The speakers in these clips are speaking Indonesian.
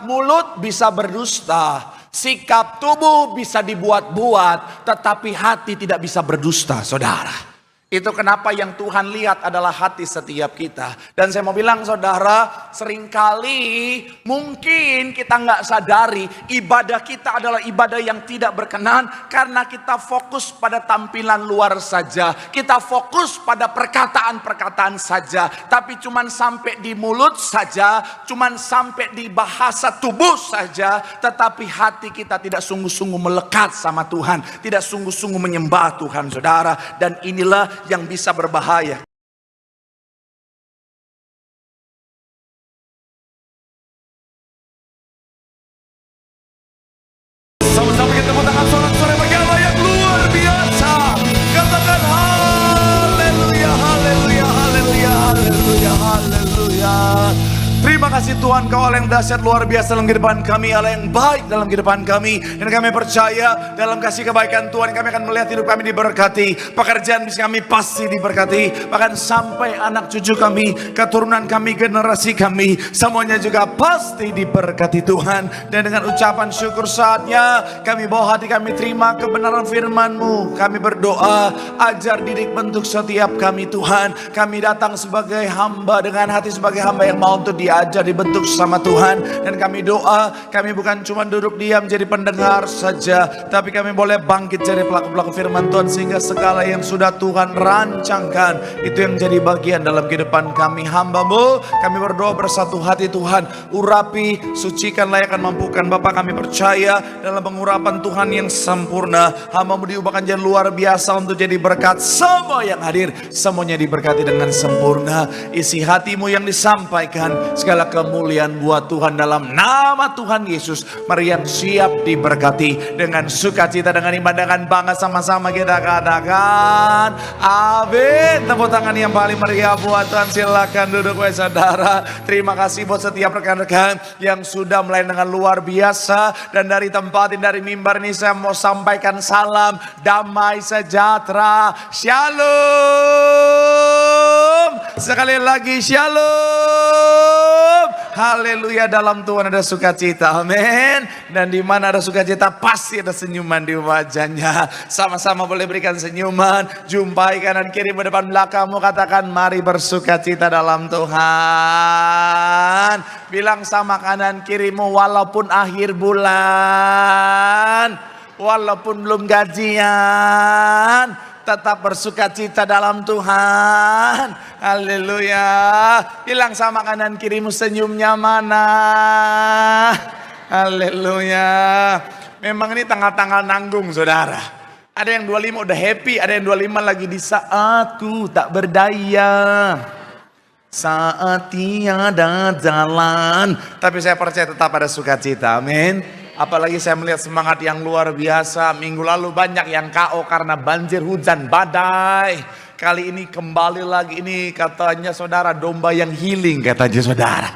mulut bisa berdusta, sikap tubuh bisa dibuat-buat, tetapi hati tidak bisa berdusta, saudara. Itu kenapa yang Tuhan lihat adalah hati setiap kita. Dan saya mau bilang saudara, seringkali mungkin kita nggak sadari ibadah kita adalah ibadah yang tidak berkenan karena kita fokus pada tampilan luar saja. Kita fokus pada perkataan-perkataan saja. Tapi cuman sampai di mulut saja, cuman sampai di bahasa tubuh saja. Tetapi hati kita tidak sungguh-sungguh melekat sama Tuhan. Tidak sungguh-sungguh menyembah Tuhan, saudara. Dan inilah yang bisa berbahaya. Sama-sama kita tepuk tangan sorak-sorai bagi Allah yang luar biasa. Katakan haleluya, haleluya, haleluya, haleluya, haleluya. Terima kasih Tuhan, Kau Allah yang dahsyat luar biasa dalam kehidupan kami, Allah yang baik dalam kehidupan kami. Dan kami percaya dalam kasih kebaikan Tuhan kami akan melihat hidup kami diberkati. Pekerjaan bisnis kami pasti diberkati. Bahkan sampai anak cucu kami, keturunan kami, generasi kami, semuanya juga pasti diberkati Tuhan. Dan dengan ucapan syukur saatnya kami bawa hati kami terima kebenaran firman-Mu. Kami berdoa, ajar didik bentuk setiap kami Tuhan. Kami datang sebagai hamba dengan hati sebagai hamba yang mau untuk diajar, dibentuk sama Tuhan. Dan kami doa, kami bukan cuma duduk diam jadi pendengar saja, tapi kami boleh bangkit jadi pelaku-pelaku firman Tuhan, sehingga segala yang sudah Tuhan rancangkan itu yang jadi bagian dalam kehidupan kami hamba-Mu. Kami berdoa bersatu hati Tuhan, urapi, sucikan, layakkan, mampukan Bapa. Kami percaya dalam pengurapan Tuhan yang sempurna, hamba-Mu diubahkan jadi luar biasa untuk jadi berkat. Semua yang hadir semuanya diberkati dengan sempurna. Isi hati-Mu yang disampaikan, segala kemuliaan buat Tuhan dalam nama Tuhan Yesus. Mari yang siap diberkati dengan sukacita, dengan iman, dengan bangga, sama-sama kita katakan amin. Tepuk tangan yang paling meriah buat Tuhan. Silakan duduk saudara. Terima kasih buat setiap rekan-rekan yang sudah mulai dengan luar biasa. Dan dari tempat ini, dari mimbar ini, saya mau sampaikan salam damai sejahtera. Shalom. Sekali lagi shalom. Haleluya, dalam Tuhan ada sukacita, amin. Dan di mana ada sukacita pasti ada senyuman di wajahnya. Sama-sama boleh berikan senyuman, jumpai kanan kiri depan belakangmu, katakan mari bersukacita dalam Tuhan. Bilang sama kanan kirimu, walaupun akhir bulan, walaupun belum gajian, tetap bersukacita dalam Tuhan. Haleluya. Bilang sama kanan kirimu, senyumnya mana? Haleluya. Memang ini tanggal-tanggal nanggung saudara. Ada yang 25 udah happy, ada yang 25 lagi di saatku tak berdaya, saat tiada jalan. Tapi saya percaya tetap ada sukacita, amin. Apalagi saya melihat semangat yang luar biasa. Minggu lalu banyak yang KO karena banjir, hujan, badai. Kali ini kembali lagi, ini katanya saudara domba yang healing katanya saudara.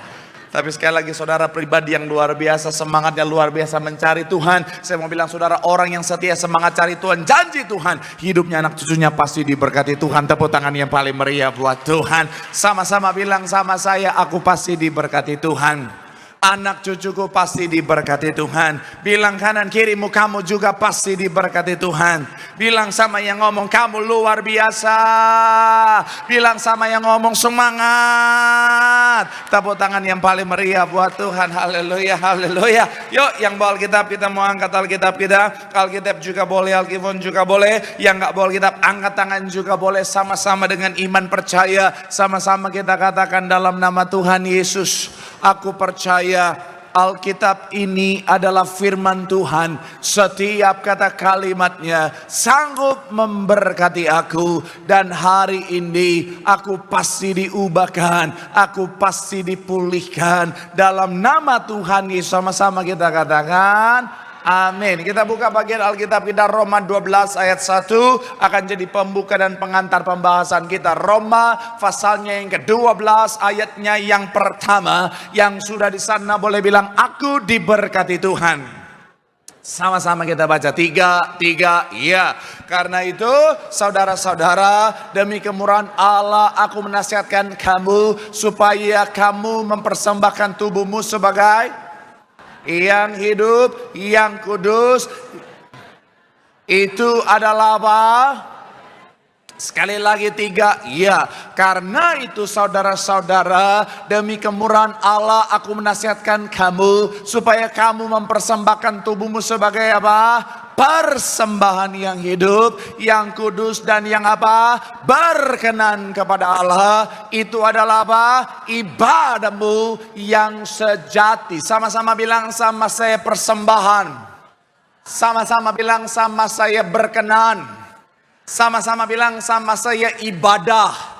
Tapi sekali lagi saudara pribadi yang luar biasa, semangatnya luar biasa mencari Tuhan. Saya mau bilang saudara, orang yang setia semangat cari Tuhan, janji Tuhan, hidupnya anak cucunya pasti diberkati Tuhan. Tepuk tangan yang paling meriah buat Tuhan. Sama-sama bilang sama saya, aku pasti diberkati Tuhan. Anak cucuku pasti diberkati Tuhan. Bilang kanan kirimu, kamu juga pasti diberkati Tuhan. Bilang sama yang ngomong, kamu luar biasa. Bilang sama yang ngomong, semangat. Tepuk tangan yang paling meriah buat Tuhan. Haleluya, haleluya. Yuk yang bawa Alkitab, kita mau angkat Alkitab kita. Alkitab juga boleh, Alkifon juga boleh. Yang gak bawa Alkitab, angkat tangan juga boleh. Sama-sama dengan iman percaya, sama-sama kita katakan dalam nama Tuhan Yesus, aku percaya Alkitab ini adalah firman Tuhan. Setiap kata kalimatnya sanggup memberkati aku. Dan hari ini aku pasti diubahkan, aku pasti dipulihkan. Dalam nama Tuhan Yesus, sama-sama kita katakan amin. Kita buka bagian Alkitab kita, Roma 12 ayat 1 akan jadi pembuka dan pengantar pembahasan kita. Roma pasalnya yang ke-12 ayatnya yang pertama. Yang sudah di sana boleh bilang aku diberkati Tuhan. Sama-sama kita baca, tiga, iya. Karena itu saudara-saudara, demi kemurahan Allah aku menasihatkan kamu supaya kamu mempersembahkan tubuhmu sebagai yang hidup, yang kudus. Itu adalah apa? Sekali lagi 3, ya. Karena itu saudara-saudara, demi kemurahan Allah aku menasihatkan kamu supaya kamu mempersembahkan tubuhmu sebagai apa? Persembahan yang hidup, yang kudus dan yang apa? Berkenan kepada Allah. Itu adalah apa? Ibadahmu yang sejati. Sama-sama bilang sama saya persembahan. Sama-sama bilang sama saya berkenan. Sama-sama bilang sama saya ibadah.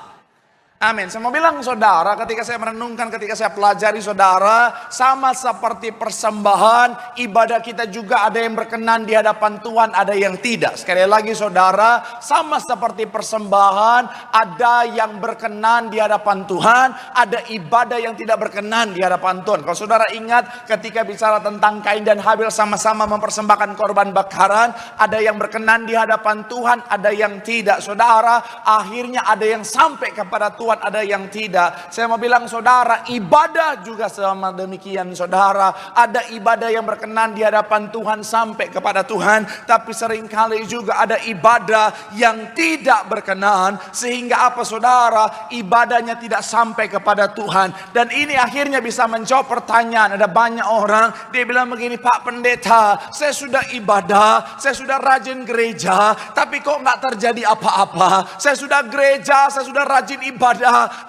Amin. Saya mau bilang saudara, ketika saya merenungkan, ketika saya pelajari saudara, sama seperti persembahan, ibadah kita juga ada yang berkenan di hadapan Tuhan, ada yang tidak. Sekali lagi saudara, sama seperti persembahan, ada yang berkenan di hadapan Tuhan, ada ibadah yang tidak berkenan di hadapan Tuhan. Kalau saudara ingat ketika bicara tentang Kain dan Habil sama-sama mempersembahkan korban bakaran, ada yang berkenan di hadapan Tuhan, ada yang tidak. Saudara, akhirnya ada yang sampai kepada Tuhan, ada yang tidak. Saya mau bilang saudara, ibadah juga sama demikian saudara. Ada ibadah yang berkenan di hadapan Tuhan sampai kepada Tuhan, tapi seringkali juga ada ibadah yang tidak berkenan, sehingga apa saudara, ibadahnya tidak sampai kepada Tuhan. Dan ini akhirnya bisa menjawab pertanyaan. Ada banyak orang, dia bilang begini, Pak Pendeta, saya sudah ibadah, saya sudah rajin gereja, tapi kok nggak terjadi apa-apa. Saya sudah gereja, saya sudah rajin ibadah,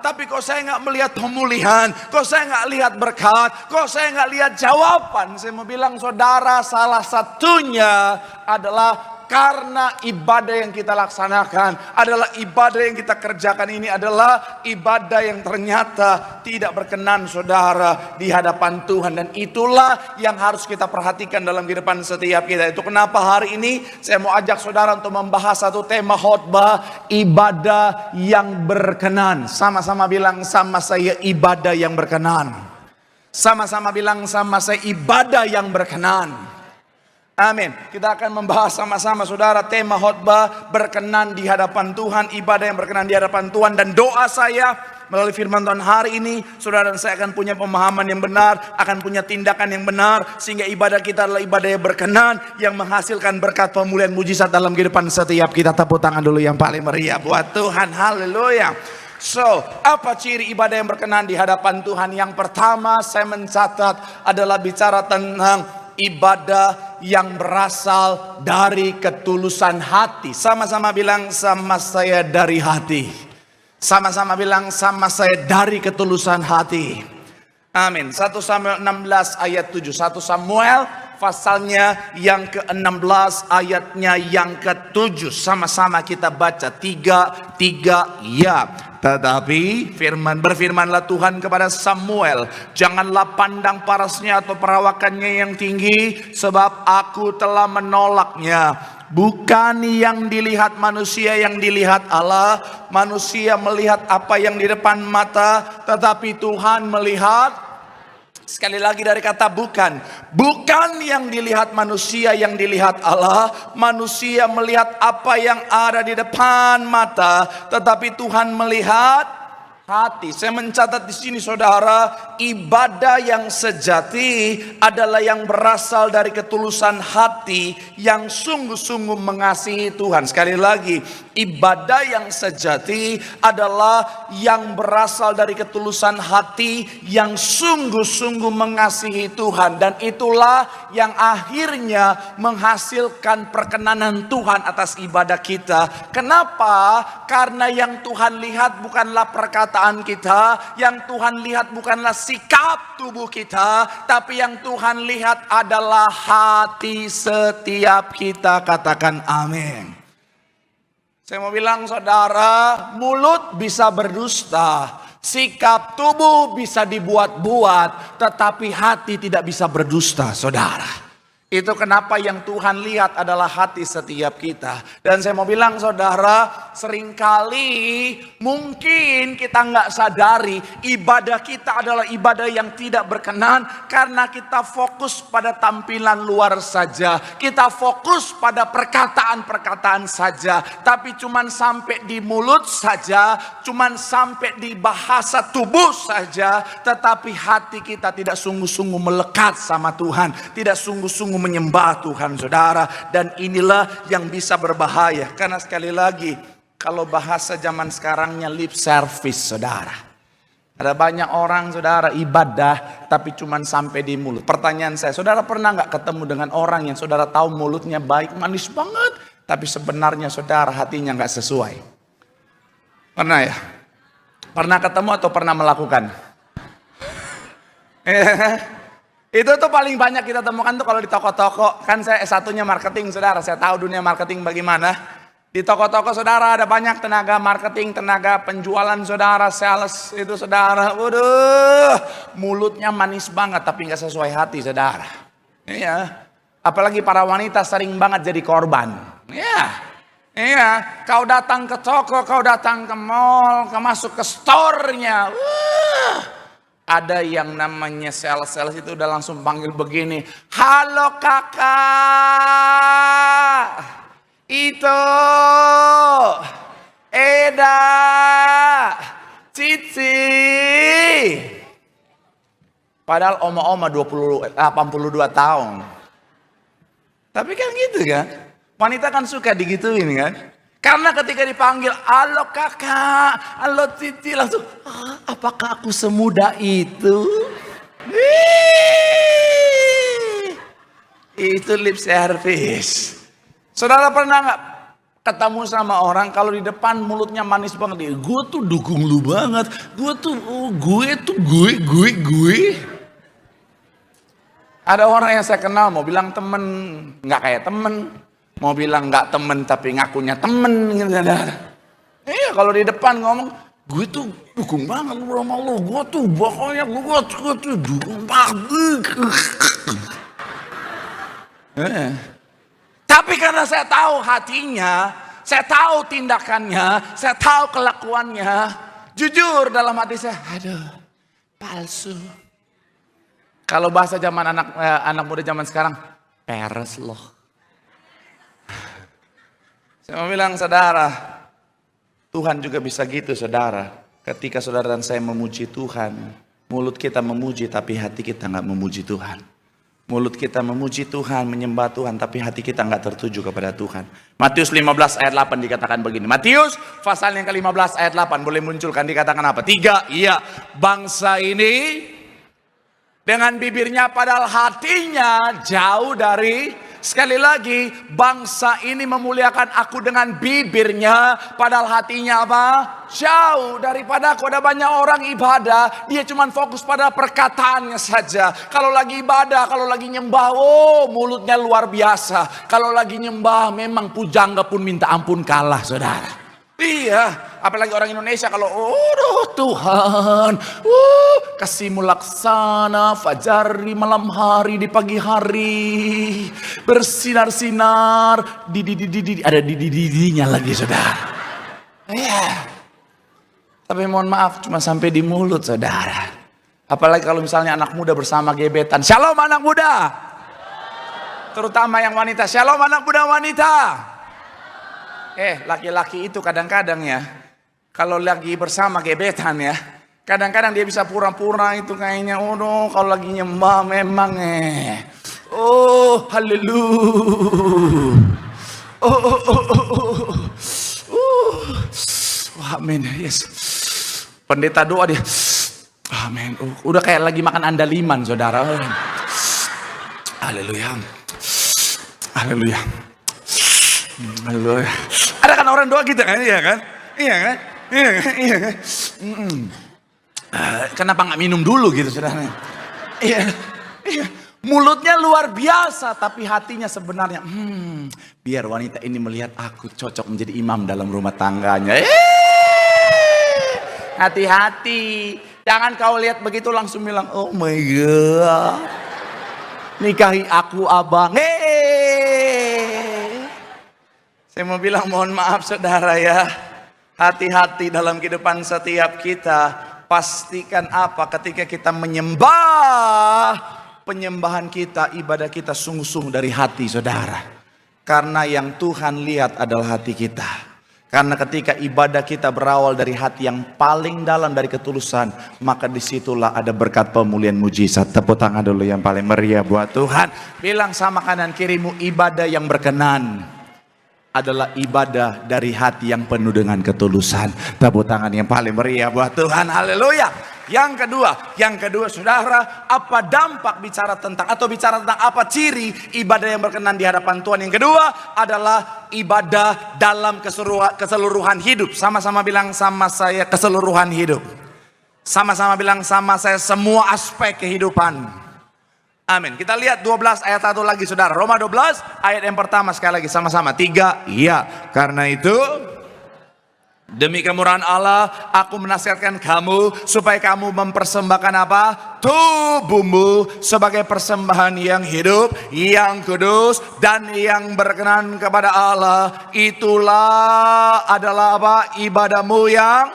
tapi kok saya nggak melihat pemulihan, kok saya nggak lihat berkat, kok saya nggak lihat jawaban. Saya mau bilang saudara, salah satunya adalah karena ibadah yang kita laksanakan, adalah ibadah yang kita kerjakan ini adalah ibadah yang ternyata tidak berkenan saudara di hadapan Tuhan. Dan itulah yang harus kita perhatikan dalam kehidupan setiap kita. Itu kenapa hari ini saya mau ajak saudara untuk membahas satu tema khotbah, ibadah yang berkenan. Sama-sama bilang sama saya, ibadah yang berkenan. Sama-sama bilang sama saya, ibadah yang berkenan. Amin. Kita akan membahas sama-sama saudara tema khotbah, berkenan di hadapan Tuhan, ibadah yang berkenan di hadapan Tuhan. Dan doa saya melalui firman Tuhan hari ini, saudara dan saya akan punya pemahaman yang benar, akan punya tindakan yang benar, sehingga ibadah kita adalah ibadah yang berkenan, yang menghasilkan berkat, pemulihan, mujizat dalam kehidupan setiap kita. Tepuk tangan dulu yang paling meriah buat Tuhan. Haleluya. So, apa ciri ibadah yang berkenan di hadapan Tuhan? Yang pertama saya mencatat adalah bicara tentang ibadah yang berasal dari ketulusan hati. Sama-sama bilang sama saya, dari hati. Sama-sama bilang sama saya, dari ketulusan hati. Amin. 1 Samuel 16 ayat 7. 1 Samuel pasalnya yang ke-16 ayatnya yang ke-7. Sama-sama kita baca 3 ya. Tetapi berfirmanlah Tuhan kepada Samuel, janganlah pandang parasnya atau perawakannya yang tinggi, sebab aku telah menolaknya. Bukan yang dilihat manusia, yang dilihat Allah. Manusia melihat apa yang di depan mata, tetapi Tuhan melihat. Sekali lagi dari kata bukan. Bukan yang dilihat manusia, yang dilihat Allah. Manusia melihat apa yang ada di depan mata, tetapi Tuhan melihat hati. Saya mencatat di sini saudara, ibadah yang sejati adalah yang berasal dari ketulusan hati yang sungguh-sungguh mengasihi Tuhan. Sekali lagi, ibadah yang sejati adalah yang berasal dari ketulusan hati yang sungguh-sungguh mengasihi Tuhan. Dan itulah yang akhirnya menghasilkan perkenanan Tuhan atas ibadah kita. Kenapa? Karena yang Tuhan lihat bukanlah perkataan kita, yang Tuhan lihat bukanlah sikap tubuh kita, tapi yang Tuhan lihat adalah hati setiap kita. Katakan amin. Saya mau bilang saudara, mulut bisa berdusta, sikap tubuh bisa dibuat-buat, tetapi hati tidak bisa berdusta saudara. Itu kenapa yang Tuhan lihat adalah hati setiap kita. Dan saya mau bilang saudara, seringkali mungkin kita nggak sadari ibadah kita adalah ibadah yang tidak berkenan karena kita fokus pada tampilan luar saja. Kita fokus pada perkataan-perkataan saja. Tapi cuman sampai di mulut saja, cuman sampai di bahasa tubuh saja. Tetapi hati kita tidak sungguh-sungguh melekat sama Tuhan. Tidak sungguh-sungguh menyembah Tuhan saudara. Dan inilah yang bisa berbahaya. Karena sekali lagi, kalau bahasa zaman sekarangnya lip service saudara. Ada banyak orang saudara ibadah tapi cuman sampai di mulut. Pertanyaan saya, saudara pernah gak ketemu dengan orang yang saudara tahu mulutnya baik, manis banget, tapi sebenarnya saudara hatinya gak sesuai? Pernah ya? Pernah ketemu atau pernah melakukan? Itu tuh paling banyak kita temukan tuh kalau di toko-toko. Kan saya S1-nya marketing saudara, saya tahu dunia marketing bagaimana. Di toko-toko saudara ada banyak tenaga marketing, tenaga penjualan saudara, sales itu saudara. Waduh, mulutnya manis banget tapi gak sesuai hati saudara. Iya, apalagi para wanita sering banget jadi korban. Iya, kau datang ke toko, kau datang ke mall, kau masuk ke store-nya. Ada yang namanya sales itu udah langsung panggil begini. Halo kakak, itu Eda, Cici. Padahal oma-oma 82 tahun. Tapi kan gitu kan. Wanita kan suka digituin kan. Karena ketika dipanggil, halo kakak, halo Cici, langsung, apakah aku semudah itu? Itu lip service. Saudara pernah gak ketemu sama orang kalau di depan mulutnya manis banget? Gue tuh dukung lu banget, gue. Ada orang yang saya kenal mau bilang temen, gak kayak temen. Mau bilang gak temen tapi ngakunya temen gitu. Iya kalau di depan ngomong, gue tuh dukung banget lu sama lu. Gue tuh pokoknya gue tuh dukung banget. Tapi karena saya tahu hatinya, saya tahu tindakannya, saya tahu kelakuannya. Jujur dalam hati saya, aduh palsu. Kalau bahasa zaman anak muda zaman sekarang, peres loh. Saya mau bilang saudara, Tuhan juga bisa gitu saudara. Ketika saudara dan saya memuji Tuhan, mulut kita memuji tapi hati kita gak memuji Tuhan. Mulut kita memuji Tuhan, menyembah Tuhan, tapi hati kita gak tertuju kepada Tuhan. Matius 15 ayat 8 dikatakan begini. Matius pasal yang ke-15 ayat 8 boleh munculkan, dikatakan apa? 3, iya, bangsa ini dengan bibirnya padahal hatinya jauh dari. Sekali lagi, bangsa ini memuliakan aku dengan bibirnya, padahal hatinya apa? Jauh daripada aku. Ada banyak orang ibadah, dia cuma fokus pada perkataannya saja. Kalau lagi ibadah, kalau lagi nyembah, mulutnya luar biasa. Kalau lagi nyembah, memang pujangga pun minta ampun kalah, saudara. Iya, apalagi orang Indonesia kalau Tuhan, kasih-Mu laksana, fajar di malam hari, di pagi hari, bersinar-sinar, ada di-nya lagi saudara. Iya, tapi mohon maaf cuma sampai di mulut saudara. Apalagi kalau misalnya anak muda bersama gebetan, shalom anak muda, terutama yang wanita, shalom anak muda wanita. Laki-laki itu kadang-kadang ya, kalau lagi bersama gebetan ya, kadang-kadang dia bisa pura-pura itu kayaknya, kalau lagi nyembah memang haleluya. Amin, yes. Pendeta doa dia, amin. Udah kayak lagi makan andaliman saudara. Haleluya, haleluya, haleluya. Ada kan orang doa gitu kan, iya kan? Iya kan? Iya kan? Iya kan? Kenapa nggak minum dulu gitu saudara? Iya, iya. Mulutnya luar biasa, tapi hatinya sebenarnya, biar wanita ini melihat aku cocok menjadi imam dalam rumah tangganya. Hati-hati, jangan kau lihat begitu langsung bilang, oh my god. Nikahi aku abang. Saya mau bilang mohon maaf saudara ya. Hati-hati dalam kehidupan setiap kita. Pastikan apa ketika kita menyembah. Penyembahan kita, ibadah kita sungguh-sungguh dari hati saudara. Karena yang Tuhan lihat adalah hati kita. Karena ketika ibadah kita berawal dari hati yang paling dalam dari ketulusan, maka disitulah ada berkat pemulihan mujizat. Tepuk tangan dulu yang paling meriah buat Tuhan. Bilang sama kanan kirimu, ibadah yang berkenan adalah ibadah dari hati yang penuh dengan ketulusan. Tepuk tangan yang paling meriah buat Tuhan. Haleluya. Yang kedua saudara, apa dampak bicara tentang apa ciri ibadah yang berkenan di hadapan Tuhan? Yang kedua adalah ibadah dalam keseluruhan hidup. Sama-sama bilang sama saya, keseluruhan hidup. Sama-sama bilang sama saya, semua aspek kehidupan. Amin. Kita lihat 12 ayat 1 lagi saudara. Roma 12 ayat yang pertama sekali lagi sama-sama. 3. Iya, karena itu demi kemurahan Allah, aku menasihatkan kamu supaya kamu mempersembahkan apa? Tubuhmu sebagai persembahan yang hidup, yang kudus, dan yang berkenan kepada Allah. Itulah adalah apa? Ibadahmu yang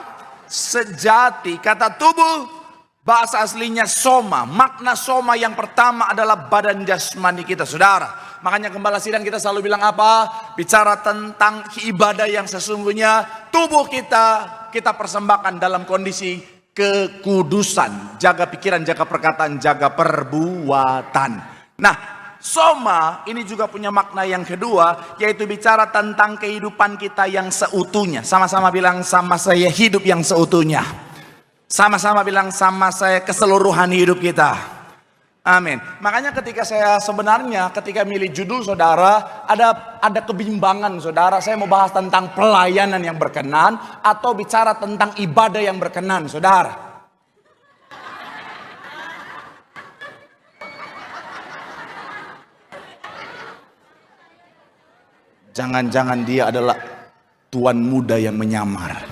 sejati. Kata tubuh, bahasa aslinya soma. Makna soma yang pertama adalah badan jasmani kita, saudara. Makanya Gembala Sidang kita selalu bilang apa? Bicara tentang ibadah yang sesungguhnya, tubuh kita persembahkan dalam kondisi kekudusan. Jaga pikiran, jaga perkataan, jaga perbuatan. Nah, soma ini juga punya makna yang kedua, yaitu bicara tentang kehidupan kita yang seutuhnya. Sama-sama bilang sama saya, hidup yang seutuhnya. Sama-sama bilang sama saya, keseluruhan hidup kita. Amin. Makanya ketika milih judul saudara, ada kebimbangan saudara. Saya mau bahas tentang pelayanan yang berkenan atau bicara tentang ibadah yang berkenan saudara. Jangan-jangan dia adalah tuan muda yang menyamar.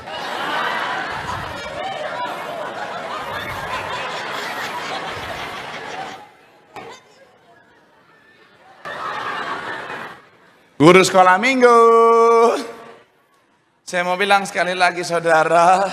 Guru sekolah minggu. Saya mau bilang sekali lagi saudara,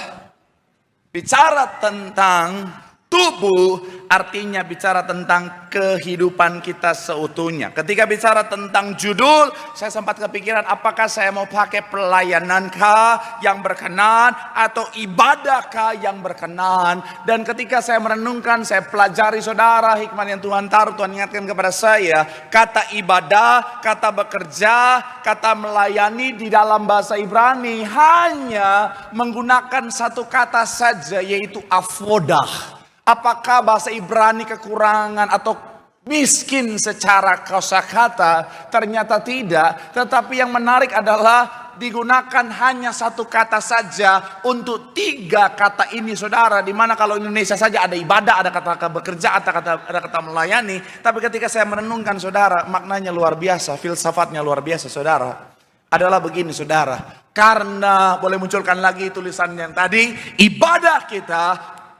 bicara tentang tubuh artinya bicara tentang kehidupan kita seutuhnya. Ketika bicara tentang judul, saya sempat kepikiran apakah saya mau pakai pelayanankah yang berkenan atau ibadahkah yang berkenan. Dan ketika saya merenungkan, saya pelajari saudara hikmat yang Tuhan taruh, Tuhan ingatkan kepada saya, kata ibadah, kata bekerja, kata melayani di dalam bahasa Ibrani hanya menggunakan satu kata saja, yaitu avodah. Apakah bahasa Ibrani kekurangan atau miskin secara kosakata? Ternyata tidak. Tetapi yang menarik adalah digunakan hanya satu kata saja untuk tiga kata ini saudara. Dimana kalau Indonesia saja ada ibadah, ada kata bekerja, ada kata melayani. Tapi ketika saya merenungkan saudara, maknanya luar biasa, filsafatnya luar biasa saudara. Adalah begini saudara. Karena boleh munculkan lagi tulisan yang tadi, ibadah kita,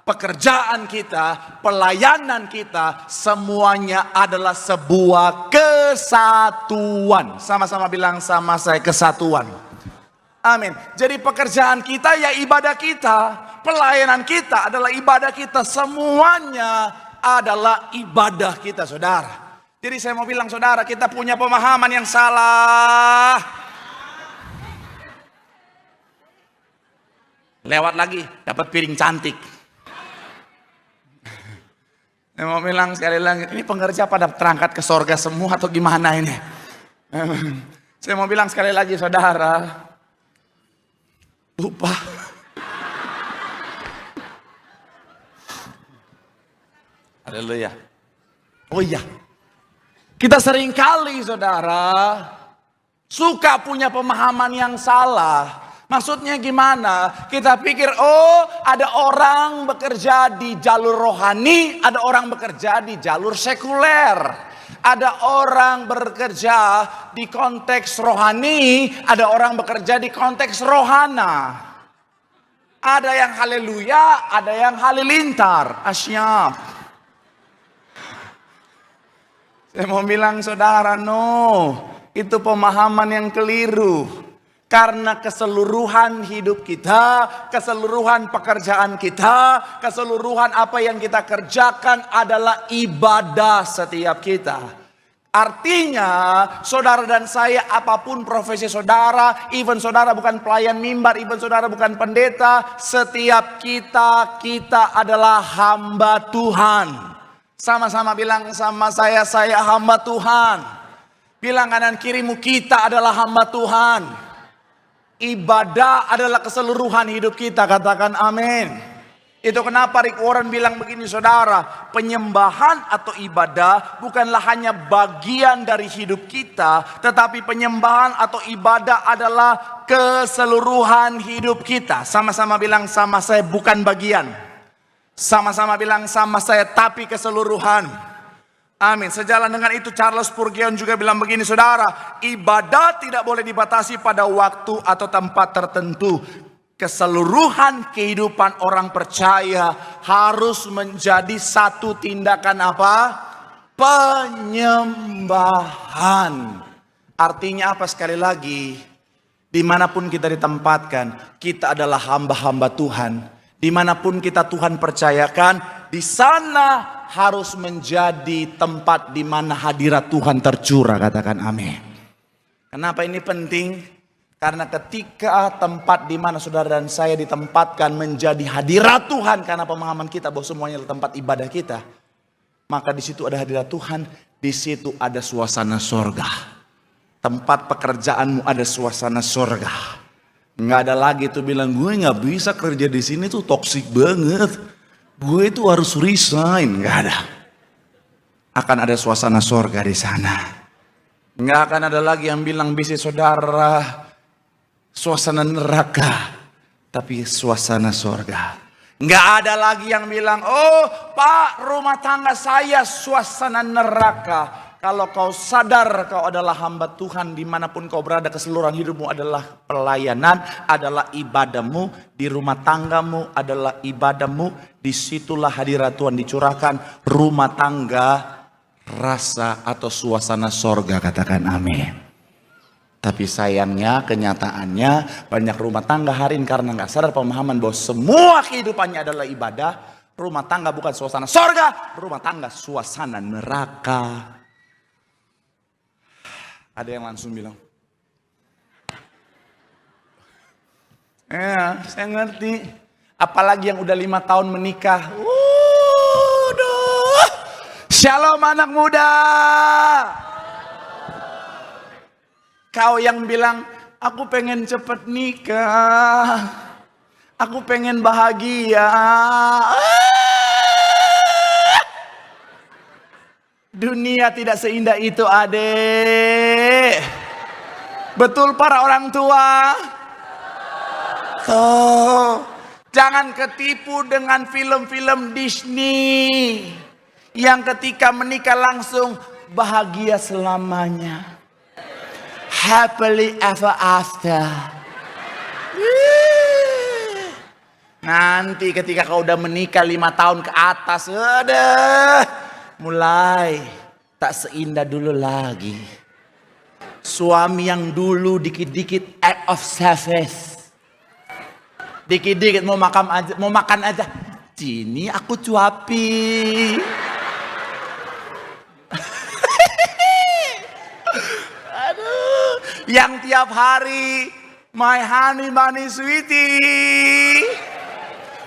pekerjaan kita, pelayanan kita, semuanya adalah sebuah kesatuan. Sama-sama bilang sama saya, kesatuan. Amin. Jadi pekerjaan kita ya ibadah kita, pelayanan kita adalah ibadah kita, semuanya adalah ibadah kita saudara. Jadi saya mau bilang saudara, kita punya pemahaman yang salah. Lewat lagi, dapat piring cantik. Saya mau bilang sekali lagi, ini pengerja pada terangkat ke sorga semua atau gimana ini? Saya mau bilang sekali lagi saudara, lupa. Haleluya. Oh iya, kita seringkali saudara suka punya pemahaman yang salah. Maksudnya gimana? Kita pikir, oh ada orang bekerja di jalur rohani, ada orang bekerja di jalur sekuler. Ada orang bekerja di konteks rohani, ada orang bekerja di konteks rohana. Ada yang haleluya, ada yang halilintar, asyap. Saya mau bilang saudara, no, itu pemahaman yang keliru. Karena keseluruhan hidup kita, keseluruhan pekerjaan kita, keseluruhan apa yang kita kerjakan adalah ibadah setiap kita. Artinya saudara dan saya, apapun profesi saudara, even saudara bukan pelayan mimbar, even saudara bukan pendeta, setiap kita adalah hamba Tuhan. Sama-sama bilang sama saya hamba Tuhan. Bilang kanan kirimu, kita adalah hamba Tuhan. Ibadah adalah keseluruhan hidup kita, katakan amin. Itu kenapa Rick Warren bilang begini saudara, penyembahan atau ibadah bukanlah hanya bagian dari hidup kita, tetapi penyembahan atau ibadah adalah keseluruhan hidup kita. Sama-sama bilang sama saya, bukan bagian. Sama-sama bilang sama saya, tapi keseluruhan. Amin. Sejalan dengan itu Charles Spurgeon juga bilang begini saudara, ibadah tidak boleh dibatasi pada waktu atau tempat tertentu. Keseluruhan kehidupan orang percaya harus menjadi satu tindakan apa? Penyembahan. Artinya apa? Sekali lagi, dimanapun kita ditempatkan, kita adalah hamba-hamba Tuhan. Dimanapun kita Tuhan percayakan, di sana harus menjadi tempat di mana hadirat Tuhan tercurah, katakan amin. Kenapa ini penting? Karena ketika tempat di mana saudara dan saya ditempatkan menjadi hadirat Tuhan, karena pemahaman kita bahwa semuanya adalah tempat ibadah kita, maka di situ ada hadirat Tuhan, di situ ada suasana sorga. Tempat pekerjaanmu ada suasana sorga. Nggak ada lagi tuh bilang gue nggak bisa kerja di sini tuh toksik banget. Gue itu harus resign, nggak ada. Akan ada suasana sorga di sana. Nggak akan ada lagi yang bilang bisnis saudara suasana neraka, tapi suasana sorga. Nggak ada lagi yang bilang, oh Pak, rumah tangga saya suasana neraka. Kalau kau sadar kau adalah hamba Tuhan, dimanapun kau berada, keseluruhan hidupmu adalah pelayanan, adalah ibadahmu, di rumah tanggamu adalah ibadahmu, disitulah hadirat Tuhan dicurahkan, rumah tangga, rasa atau suasana sorga, katakan amin. Tapi sayangnya, kenyataannya banyak rumah tangga hari ini karena nggak sadar pemahaman bahwa semua kehidupannya adalah ibadah, rumah tangga bukan suasana sorga, rumah tangga suasana neraka. Ada yang langsung bilang, ya saya ngerti. Apalagi yang udah 5 tahun menikah. Shalom anak muda. Kau yang bilang, aku pengen cepet nikah. Aku pengen bahagia. Dunia tidak seindah itu, adek. Betul para orang tua? Tuh, jangan ketipu dengan film-film Disney yang ketika menikah langsung bahagia selamanya, happily ever after. Nanti ketika kau udah menikah 5 tahun ke atas, mulai tak seindah dulu lagi. Suami yang dulu dikit-dikit act of service, dikit-dikit mau makan aja, sini aku cuapi. Aduh, yang tiap hari my honey bunny sweetie,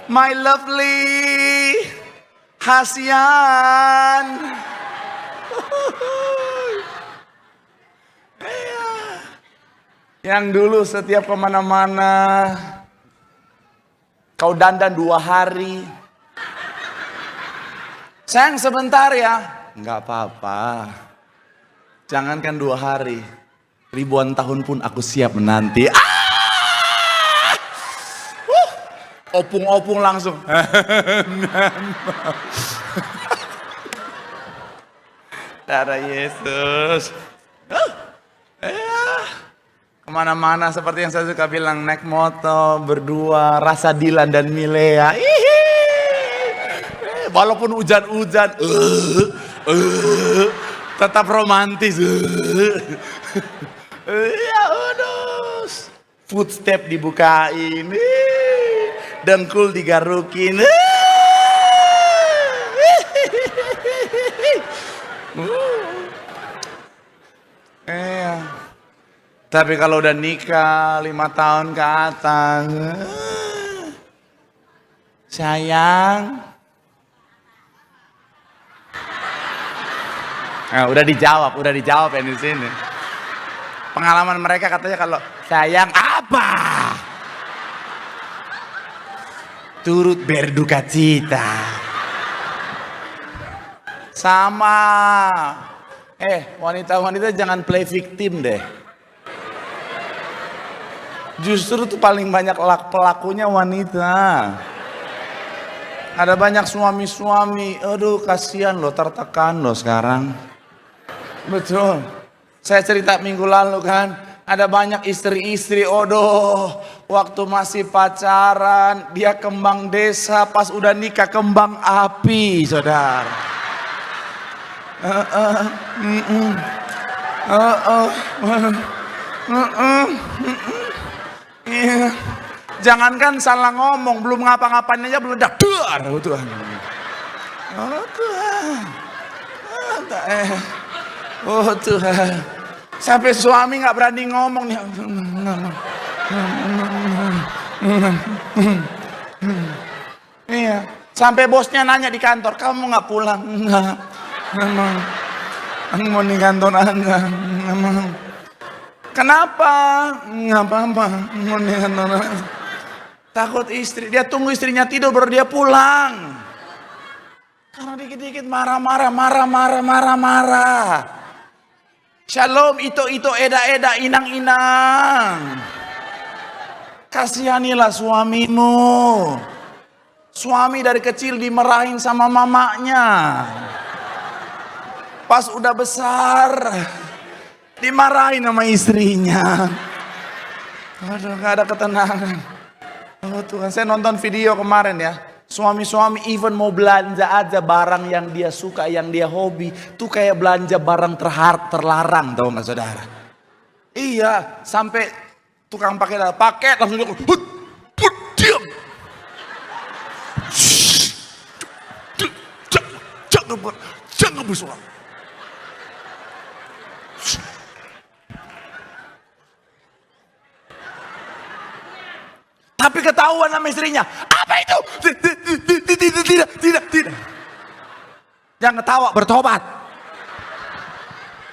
my lovely Hasian. Yang dulu setiap kemana-mana kau dandan 2 hari. Sayang sebentar ya. Enggak apa-apa. Jangankan 2 hari, ribuan tahun pun aku siap menanti. Opung-opung langsung. Darah Yesus. Kemana-mana seperti yang saya suka bilang, naik motor berdua, rasa Dilan dan Milea. Walaupun hujan-hujan, Tetap romantis. Ya udah. Footstep dibukain. Dengkul digarukin. Tapi kalau udah nikah 5 tahun ke atas, sayang. Nah, udah dijawab ya di sini. Pengalaman mereka katanya kalau sayang apa? Turut berduka cita. Sama. Wanita-wanita jangan play victim deh. Justru tuh paling banyak pelakunya wanita. Ada banyak suami-suami, aduh kasihan loh, tertekan loh sekarang. Betul. Saya cerita minggu lalu kan, ada banyak istri-istri, waktu masih pacaran, dia kembang desa, pas udah nikah kembang api, saudara. Jangankan salah ngomong, belum ngapa-ngapain aja meledak. Dar, Tuhan. Oh Tuhan. Oh Tuhan. Sampai suami nggak berani ngomong nih. Iya. Sampai bosnya nanya di kantor, kamu nggak pulang? Enggak. Emang mau di kantor enggak? Emang. Kenapa? Nggak apa-apa. Mau di kantor. Takut istri, dia tunggu istrinya tidur baru dia pulang. Karena dikit-dikit marah. Shalom, ito, eda, inang. Kasihanilah suamimu. Suami dari kecil dimarahin sama mamanya. Pas udah besar, dimarahin sama istrinya. Aduh, gak ada ketenangan. Oh Tuhan, saya nonton video kemarin ya. Suami-suami even mau belanja aja barang yang dia suka, yang dia hobi. Tuh kayak belanja barang terlarang, tahu nggak saudara? Iya, sampai tukang paket langsung dia diam. Jangan bersuara. Tapi ketahuan sama istrinya. Apa itu? Tidak. Jangan ketawa, bertobat.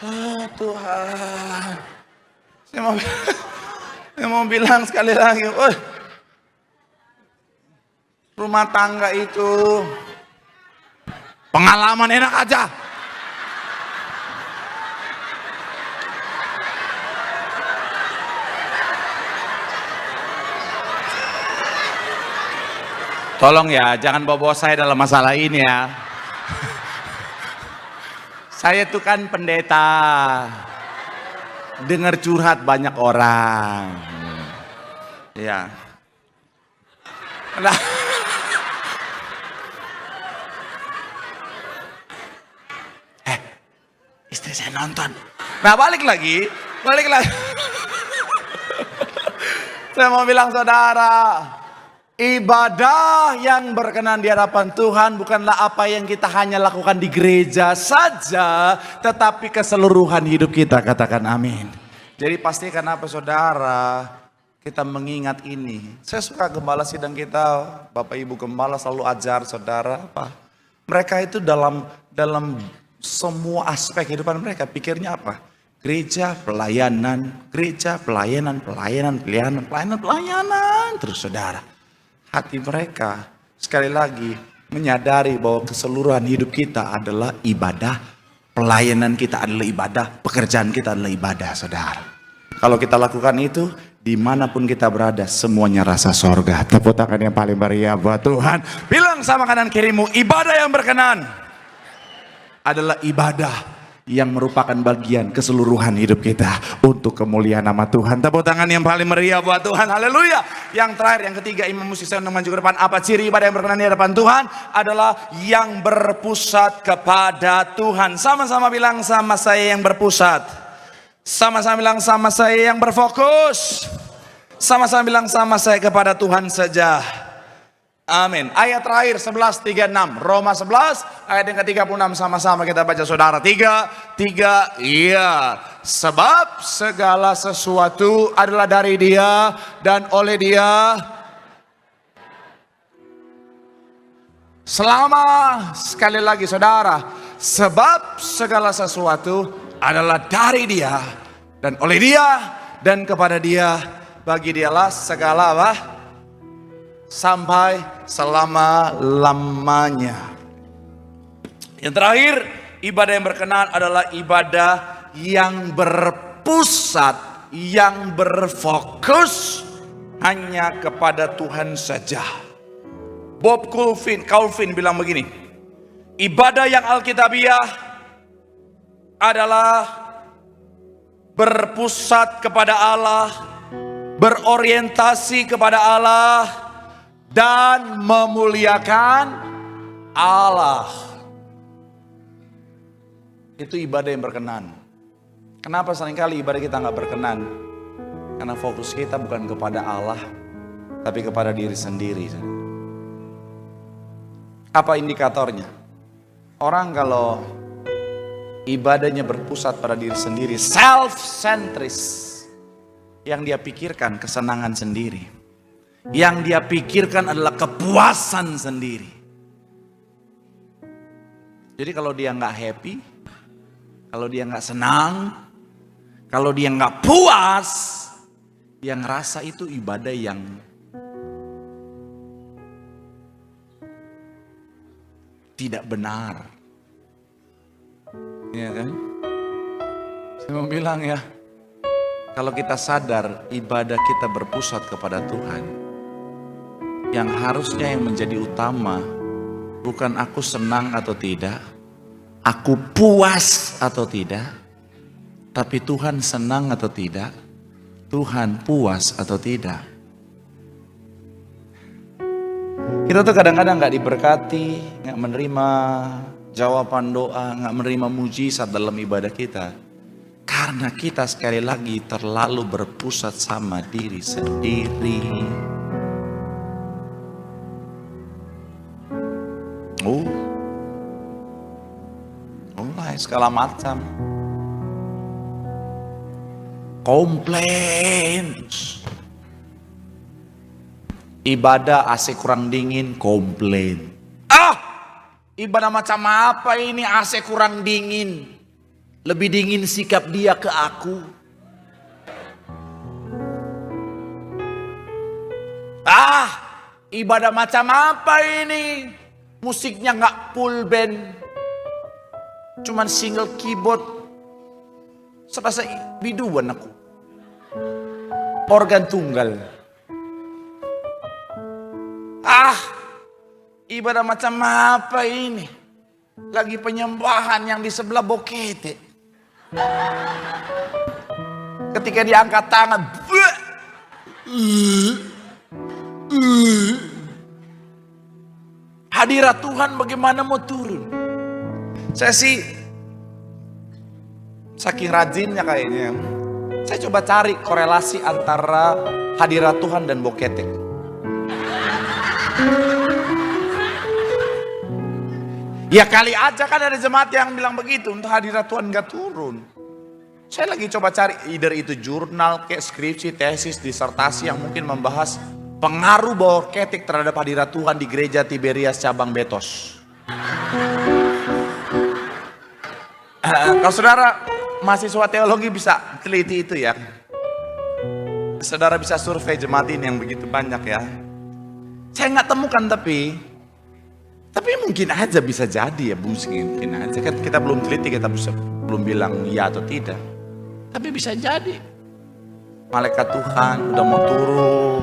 Oh Tuhan. Saya mau bilang sekali lagi. Rumah tangga itu pengalaman enak aja. Tolong ya, jangan bawa saya dalam masalah ini ya. Saya tuh kan pendeta. Dengar curhat banyak orang. Ya. Nah. Istri saya nonton. Nah, balik lagi. Saya mau bilang saudara, ibadah yang berkenan di hadapan Tuhan bukanlah apa yang kita hanya lakukan di gereja saja, tetapi keseluruhan hidup kita, katakan amin. Jadi pastikan apa saudara, kita mengingat ini. Saya suka gembala sidang kita, Bapak Ibu Gembala selalu ajar saudara apa? Mereka itu dalam semua aspek kehidupan mereka pikirnya apa? Gereja pelayanan terus saudara. Hati mereka sekali lagi menyadari bahwa keseluruhan hidup kita adalah ibadah, pelayanan kita adalah ibadah, pekerjaan kita adalah ibadah, saudara. Kalau kita lakukan itu, dimanapun kita berada, semuanya rasa sorga. Tepuk tangan yang paling meriah buat Tuhan. Bilang sama kanan kirimu, ibadah yang berkenan adalah ibadah yang merupakan bagian keseluruhan hidup kita untuk kemuliaan nama Tuhan. Tepuk tangan yang paling meriah buat Tuhan. Haleluya. Yang terakhir, yang ketiga, imam musik saya maju ke depan. Apa ciri ibadah yang berkenan di hadapan Tuhan? Adalah yang berpusat kepada Tuhan. Sama-sama bilang sama saya yang berpusat. Sama-sama bilang sama saya yang berfokus. Sama-sama bilang sama saya kepada Tuhan saja. Amin. Ayat terakhir 11:36. Roma 11 ayat yang ke-36 sama-sama kita baca saudara. 3. Iya. Sebab segala sesuatu adalah dari Dia dan oleh Dia. Selama, sekali lagi saudara, sebab segala sesuatu adalah dari Dia dan oleh Dia dan kepada Dia, bagi Dialah segala apa? Sampai selama-lamanya. Yang terakhir, ibadah yang berkenan adalah ibadah yang berpusat, yang berfokus hanya kepada Tuhan saja. Bob Calvin bilang begini, ibadah yang alkitabiah adalah berpusat kepada Allah, berorientasi kepada Allah, dan memuliakan Allah. Itu ibadah yang berkenan. Kenapa seringkali ibadah kita nggak berkenan? Karena fokus kita bukan kepada Allah, tapi kepada diri sendiri. Apa indikatornya? Orang kalau ibadahnya berpusat pada diri sendiri, self-centris, yang dia pikirkan kesenangan sendiri. Yang dia pikirkan adalah kepuasan sendiri. Jadi kalau dia nggak happy, kalau dia nggak senang, kalau dia nggak puas, dia ngerasa itu ibadah yang tidak benar. Iya kan? Saya mau bilang ya, kalau kita sadar ibadah kita berpusat kepada Tuhan, yang harusnya yang menjadi utama bukan aku senang atau tidak, aku puas atau tidak, tapi Tuhan senang atau tidak, Tuhan puas atau tidak. Kita tuh kadang-kadang gak diberkati, gak menerima jawaban doa, gak menerima mujizat dalam ibadah kita, karena kita sekali lagi terlalu berpusat sama diri sendiri. Mulai segala macam komplain. Ibadah AC kurang dingin, komplain. Ibadah macam apa ini, AC kurang dingin? Lebih dingin sikap dia ke aku. Ibadah macam apa ini? Musiknya nggak full band, cuman single keyboard. Serasa biduan aku. Organ tunggal. Ibadah macam apa ini? Lagi penyembahan yang di sebelah bokete. Ketika diangkat tangan, hadirat Tuhan bagaimana mau turun? Saya sih saking rajinnya kayaknya, saya coba cari korelasi antara hadirat Tuhan dan boketek. Ya kali aja kan ada jemaat yang bilang begitu, untuk hadirat Tuhan gak turun. Saya lagi coba cari, either itu jurnal, kayak skripsi, tesis, disertasi yang mungkin membahas pengaruh boketek terhadap hadirat Tuhan di gereja Tiberias cabang Betos. Kalau saudara mahasiswa teologi bisa teliti itu ya. Saudara bisa survei jemaat ini yang begitu banyak ya. Saya nggak temukan tapi mungkin aja bisa jadi ya, mungkin aja. Kan kita belum teliti, kita belum bilang ya atau tidak. Tapi bisa jadi malaikat Tuhan udah mau turun.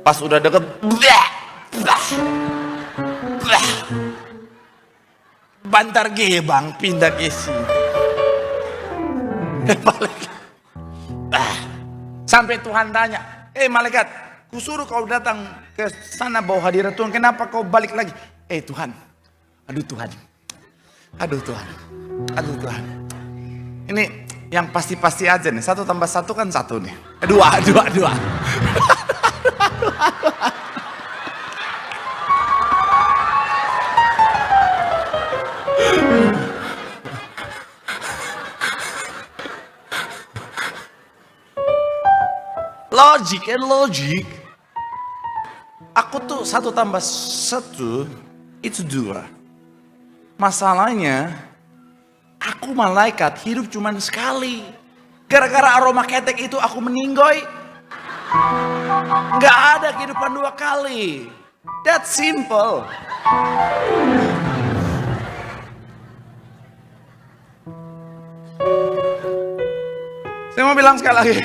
Pas udah deket, Bantar gebang pindah ke sini. Sampai Tuhan tanya, malaikat, kusuruh kau datang ke sana bawa hadirat Tuhan, kenapa kau balik lagi? Tuhan, aduh Tuhan, ini yang pasti-pasti aja nih, 1 tambah 1 kan 1 nih, 2. Logik. Aku tuh 1 tambah 1 itu 2. Masalahnya, aku malaikat hidup cuma sekali. Gara-gara aroma ketek itu aku meninggoy. Gak ada kehidupan 2 kali. That's simple. Saya mau bilang sekali lagi.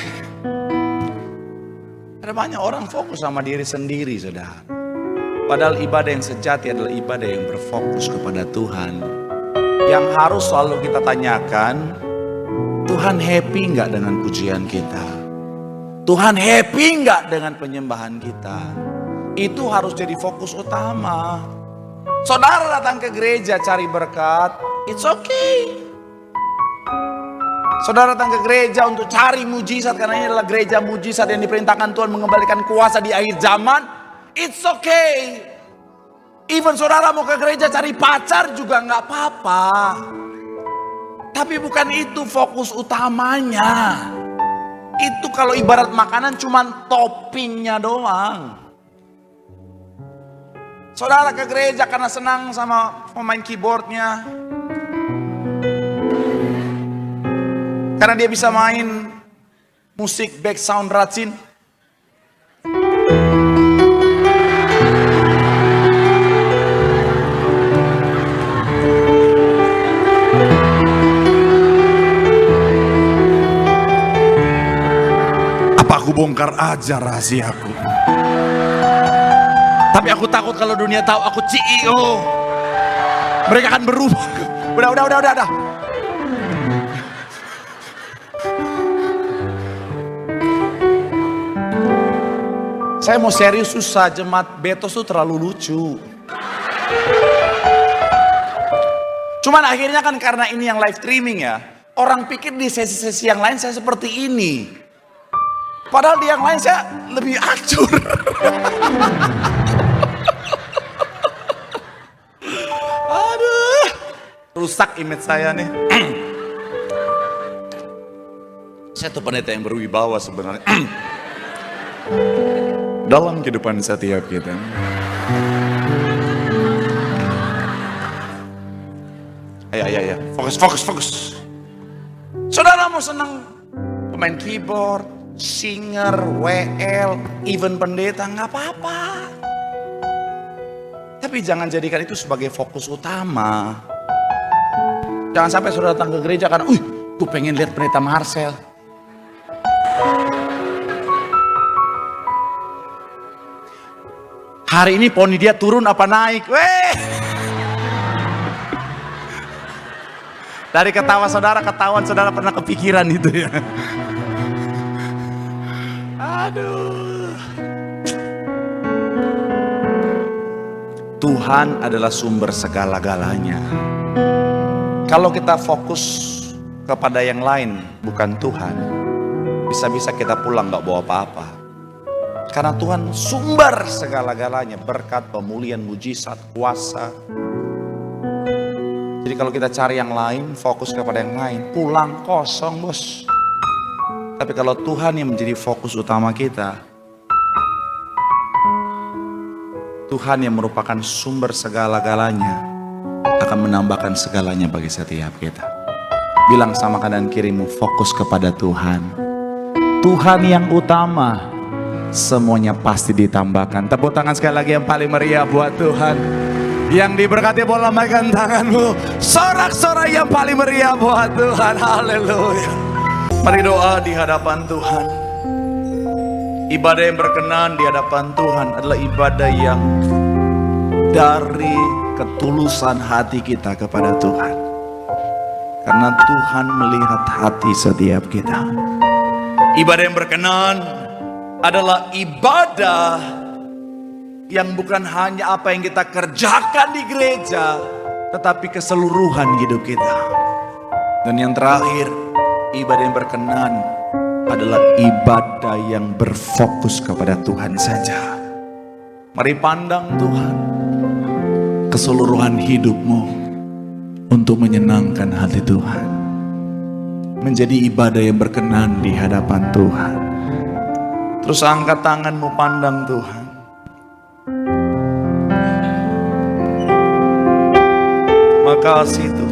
Ada banyak orang fokus sama diri sendiri, saudara. Padahal ibadah yang sejati adalah ibadah yang berfokus kepada Tuhan. Yang harus selalu kita tanyakan, Tuhan happy nggak dengan pujian kita? Tuhan happy nggak dengan penyembahan kita? Itu harus jadi fokus utama. Saudara datang ke gereja cari berkat, it's okay. Saudara datang ke gereja untuk cari mujizat, karena ini adalah gereja mujizat yang diperintahkan Tuhan mengembalikan kuasa di akhir zaman. It's okay. Even saudara mau ke gereja cari pacar juga nggak apa-apa. Tapi bukan itu fokus utamanya. Itu kalau ibarat makanan cuman toppingnya doang. Saudara ke gereja karena senang sama pemain keyboardnya. Karena dia bisa main musik back sound racin. Apa aku bongkar aja rahasiaku? Tapi aku takut kalau dunia tahu aku CEO. Mereka akan berubah. Udah. Saya mau serius susah, jemaat Betos tuh terlalu lucu. Cuman akhirnya kan karena ini yang live streaming ya, orang pikir di sesi-sesi yang lain saya seperti ini. Padahal di yang lain saya lebih acur. Aduh, rusak image saya nih. Saya tuh pendeta yang berwibawa sebenarnya. Dalam kehidupan setiap kita. Ayo. Fokus. Saudara mau senang pemain keyboard, singer, WL, even pendeta, nggak apa-apa. Tapi jangan jadikan itu sebagai fokus utama. Jangan sampai saudara datang ke gereja karena, gue pengen lihat pendeta Marcel. Hari ini poni dia turun apa naik? Dari ketahuan saudara pernah kepikiran itu ya. Aduh. Tuhan adalah sumber segala-galanya. Kalau kita fokus kepada yang lain bukan Tuhan, bisa-bisa kita pulang gak bawa apa-apa. Karena Tuhan sumber segala-galanya, berkat, pemulihan, mujizat, kuasa. Jadi kalau kita cari yang lain, fokus kepada yang lain, pulang kosong bos. Tapi kalau Tuhan yang menjadi fokus utama kita, Tuhan yang merupakan sumber segala-galanya, akan menambahkan segalanya bagi setiap kita. Bilang sama kanan kirimu, fokus kepada Tuhan. Tuhan yang utama. Semuanya pasti ditambahkan. Tepuk tangan sekali lagi yang paling meriah buat Tuhan. Yang diberkati boleh lambaikan tanganmu. Sorak-sorai yang paling meriah buat Tuhan. Haleluya. Mari doa di hadapan Tuhan. Ibadah yang berkenan di hadapan Tuhan adalah ibadah yang dari ketulusan hati kita kepada Tuhan. Karena Tuhan melihat hati setiap kita. Ibadah yang berkenan adalah ibadah yang bukan hanya apa yang kita kerjakan di gereja, tetapi keseluruhan hidup kita. Dan yang terakhir, ibadah yang berkenan adalah ibadah yang berfokus kepada Tuhan saja. Mari pandang Tuhan, keseluruhan hidupmu untuk menyenangkan hati Tuhan. Menjadi ibadah yang berkenan di hadapan Tuhan. Terus angkat tanganmu, pandang Tuhan. Makasih Tuhan.